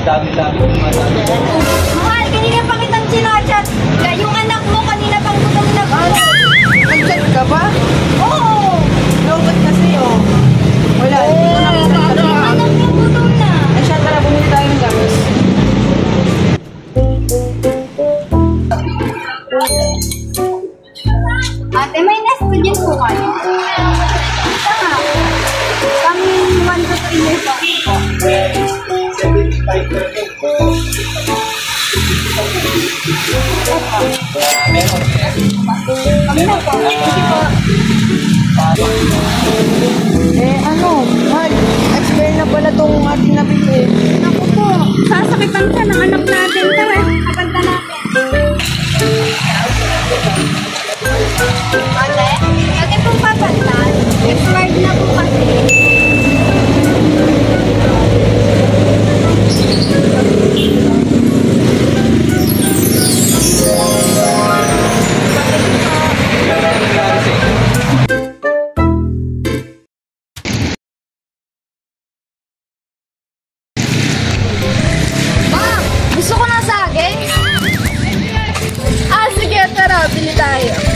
Dami-dami mahal, kanina pa kitang sinachat. Yung anak mo kanina pang gutom na ba? Nag-chat ka ba? Oo! Lungkot kasi oh. Wala, hindi ko nakasal. Yung anak mo gutom na. Ay siya, tara, bumili tayo ng gamis. Ate, may na-student po kayo? Tama. Kami 1 to 3 years old po. Kami na po. Sige po. Ano, mahal, expire na pala itong ating nabili. Naku po, sasakitan ka ng anak natin. Tara, kapanta natin. Ate, ate pong papantan. Expired na po kasi. Gusto ko ng saging. Sige, tara, bili tayo.